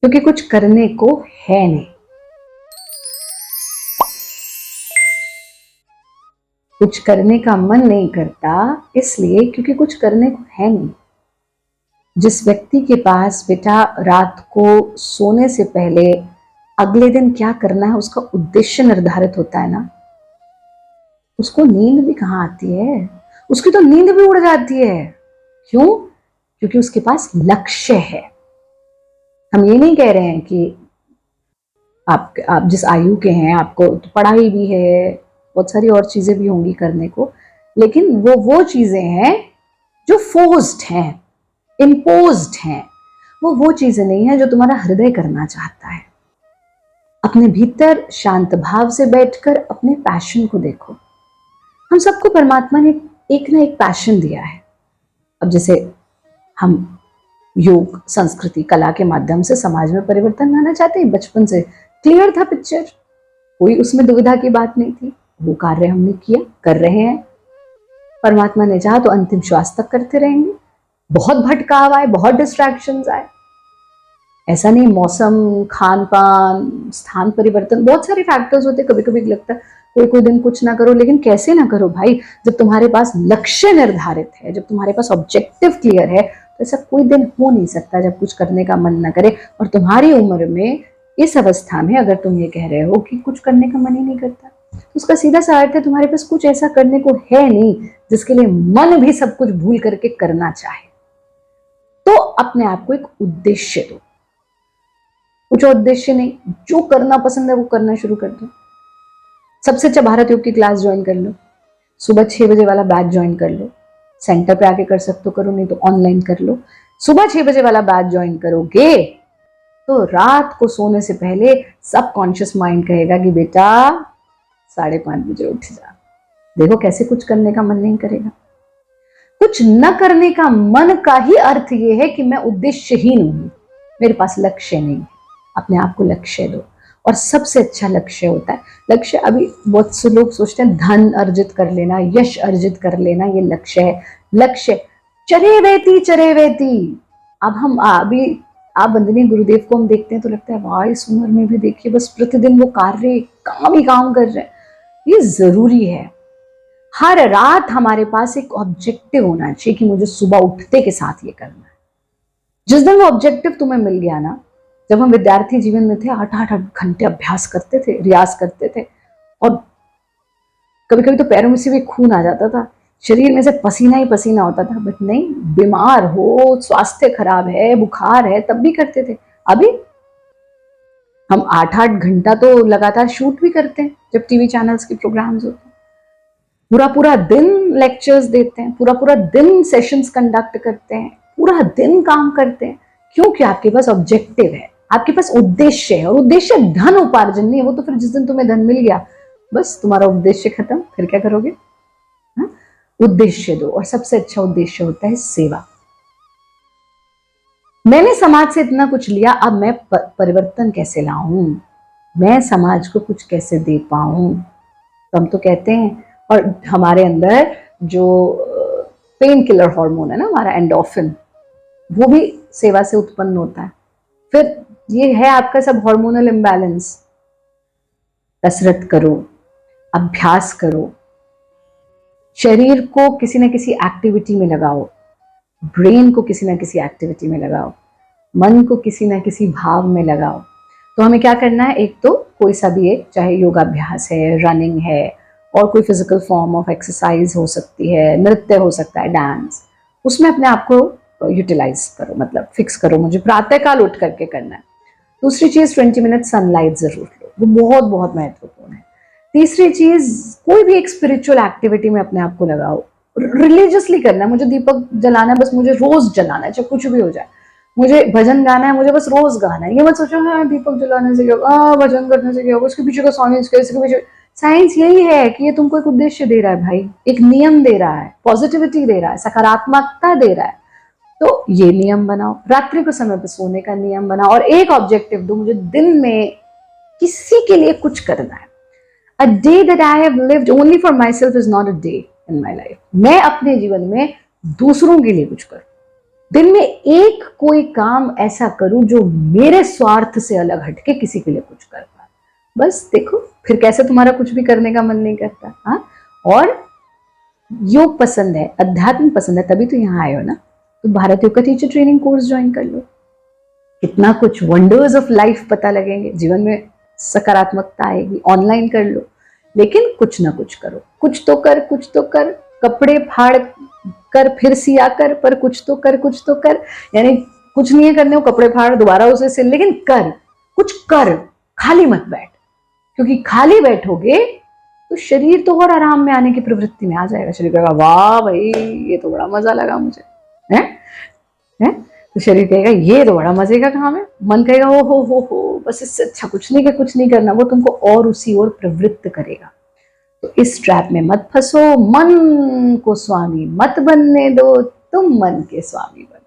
क्योंकि कुछ करने को है नहीं। कुछ करने का मन नहीं करता इसलिए क्योंकि कुछ करने को है नहीं। जिस व्यक्ति के पास बेटा रात को सोने से पहले अगले दिन क्या करना है उसका उद्देश्य निर्धारित होता है ना, उसको नींद भी कहाँ आती है, उसकी तो नींद भी उड़ जाती है। क्यों? क्योंकि उसके पास लक्ष्य है। हम ये नहीं कह रहे हैं कि आप जिस आयु के हैं आपको तो पढ़ाई भी है, बहुत सारी और चीजें भी होंगी करने को, लेकिन वो चीजें हैं जो फोर्स्ड हैं, इम्पोज्ड हैं। वो चीजें नहीं है जो तुम्हारा हृदय करना चाहता है। अपने भीतर शांत भाव से बैठकर अपने पैशन को देखो। हम सबको परमात्मा ने एक ना एक पैशन दिया है। अब जैसे हम योग, संस्कृति, कला के माध्यम से समाज में परिवर्तन लाना चाहते हैं, बचपन से क्लियर था पिक्चर, कोई उसमें दुविधा की बात नहीं थी। वो कार्य हमने किया, कर रहे हैं। परमात्मा ने चाहा तो अंतिम श्वास तक करते रहेंगे। बहुत भटकाव आए, बहुत डिस्ट्रैक्शंस आए, ऐसा नहीं, मौसम, खान पान, स्थान परिवर्तन, बहुत सारे फैक्टर्स होते। कभी कभी लगता है कोई दिन कुछ ना करो, लेकिन कैसे ना करो भाई, जब तुम्हारे पास लक्ष्य निर्धारित है, जब तुम्हारे पास ऑब्जेक्टिव क्लियर है, तो ऐसा कोई दिन हो नहीं सकता जब कुछ करने का मन ना करे। और तुम्हारी उम्र में, इस अवस्था में अगर तुम ये कह रहे हो कि कुछ करने का मन ही नहीं करता, तो उसका सीधा सा अर्थ है तुम्हारे पास कुछ ऐसा करने को है नहीं जिसके लिए मन भी सब कुछ भूल करके करना चाहे। तो अपने आप को एक उद्देश्य दो। कुछ उद्देश्य नहीं, जो करना पसंद है वो करना शुरू कर दो। सबसे अच्छा भारत योग की क्लास ज्वाइन कर लो, सुबह 6 बजे वाला बैच ज्वाइन कर लो। सेंटर पे आके कर सकते हो करो, नहीं तो ऑनलाइन कर लो। सुबह 6 बजे वाला बैच ज्वाइन करोगे तो रात को सोने से पहले सबकॉन्शियस माइंड कहेगा कि बेटा 5:30 बजे उठ जा। देखो कैसे कुछ करने का मन नहीं करेगा। कुछ न करने का मन का ही अर्थ ये है कि मैं उद्देश्यहीन हूं, मेरे पास लक्ष्य नहीं है। अपने आप को लक्ष्य दो। और सबसे अच्छा लक्ष्य होता है, लक्ष्य अभी बहुत से लोग सोचते हैं धन अर्जित कर लेना, यश अर्जित कर लेना, ये लक्ष्य है। लक्ष्य चरे वेती। अब हम अभी आप वंदनीय गुरुदेव को हम देखते हैं तो लगता है वाह, इस उम्र में भी देखिए बस प्रतिदिन वो कार्य काम ही काम कर रहे हैं। ये जरूरी है। हर रात हमारे पास एक ऑब्जेक्टिव होना चाहिए कि मुझे सुबह उठते के साथ ये करना है। जिस दिन वो ऑब्जेक्टिव तुम्हें मिल गया ना, जब हम विद्यार्थी जीवन में थे 8-8 घंटे अभ्यास करते थे, रियाज करते थे, और कभी कभी तो पैरों में से भी खून आ जाता था, शरीर में से पसीना ही पसीना होता था। बट नहीं, बीमार हो, स्वास्थ्य खराब है, बुखार है, तब भी करते थे। अभी हम 8-8 घंटा तो लगातार शूट भी करते हैं जब टीवी चैनल्स के प्रोग्राम्स होते हैं। पूरा पूरा दिन लेक्चर्स देते हैं, पूरा पूरा दिन सेशंस कंडक्ट करते हैं, पूरा दिन काम करते हैं। क्योंकि आपके पास ऑब्जेक्टिव है, आपके पास उद्देश्य है। और उद्देश्य धन उपार्जन नहीं है, वो तो फिर जिस दिन तुम्हें धन मिल गया बस तुम्हारा उद्देश्य खत्म, फिर क्या करोगे? हा? उद्देश्य दो। और सबसे अच्छा उद्देश्य होता है सेवा। मैंने समाज से इतना कुछ लिया, अब मैं परिवर्तन कैसे लाऊं, मैं समाज को कुछ कैसे दे पाऊं। तो हम तो कहते हैं, और हमारे अंदर जो पेन किलर हार्मोन है ना हमारा एंडोर्फिन, वो भी सेवा से उत्पन्न होता है। फिर ये है आपका सब हार्मोनल इम्बैलेंस। कसरत करो, अभ्यास करो, शरीर को किसी न किसी एक्टिविटी में लगाओ, ब्रेन को किसी न किसी एक्टिविटी में लगाओ, मन को किसी न किसी भाव में लगाओ। तो हमें क्या करना है, एक तो कोई सा भी एक, चाहे योगाभ्यास है, रनिंग है, और कोई फिजिकल फॉर्म ऑफ एक्सरसाइज हो सकती है, नृत्य हो सकता है, डांस, उसमें अपने आप को यूटिलाइज करो, मतलब फिक्स करो मुझे प्रातःकाल उठ करके करना है। दूसरी चीज 20 मिनट सनलाइट जरूर लो, वो बहुत बहुत महत्वपूर्ण है। तीसरी चीज, कोई भी एक स्पिरिचुअल एक्टिविटी में अपने आप को लगाओ। रिलीजियसली करना है, मुझे दीपक जलाना है, बस मुझे रोज जलाना है, चाहे कुछ भी हो जाए। मुझे भजन गाना है, मुझे बस रोज गाना है। ये मत सोचो हाँ दीपक जलाने से क्या होगा, भजन करने से क्या होगा, उसके पीछे का साइंस क्या, इसके पीछे साइंस यही है कि ये तुमको एक उद्देश्य दे रहा है भाई, एक नियम दे रहा है, पॉजिटिविटी दे रहा है, सकारात्मकता दे रहा है। तो ये नियम बनाओ, रात्रि को समय पर सोने का नियम बनाओ, और एक ऑब्जेक्टिव दो, मुझे दिन में किसी के लिए कुछ करना है। A day that I have lived only for myself is not a day in my life. मैं अपने जीवन में दूसरों के लिए कुछ करूं, दिन में एक कोई काम ऐसा करूं जो मेरे स्वार्थ से अलग हटके किसी के लिए कुछ कर पाए। बस देखो फिर कैसे तुम्हारा कुछ भी करने का मन नहीं करता। हाँ, और योग पसंद है, अध्यात्म पसंद है, तभी तो यहाँ आए हो ना। तो भारत योग का टीचर ट्रेनिंग कोर्स ज्वाइन कर लो, कितना कुछ वंडर्स ऑफ लाइफ पता लगेंगे, जीवन में सकारात्मकता आएगी। ऑनलाइन कर लो, लेकिन कुछ ना कुछ करो, कुछ तो कर, कुछ तो कर। कपड़े फाड़ कर फिर सिया कर, पर कुछ तो कर, कुछ तो कर। यानी कुछ नहीं है करने को, कपड़े फाड़ दोबारा उसे सिल, लेकिन कर, कुछ कर, खाली मत बैठ। क्योंकि खाली बैठोगे तो शरीर तो और आराम में आने की प्रवृत्ति में आ जाएगा। शरीर कहेगा वाह भाई ये तो बड़ा मजा लगा मुझे, है? तो शरीर कहेगा ये तो बड़ा मजे का काम है। मन कहेगा ओ हो बस इससे अच्छा कुछ नहीं, कुछ नहीं करना। वो तुमको और उसी ओर प्रवृत्त करेगा। तो इस ट्रैप में मत फंसो। मन को स्वामी मत बनने दो, तुम मन के स्वामी बनो।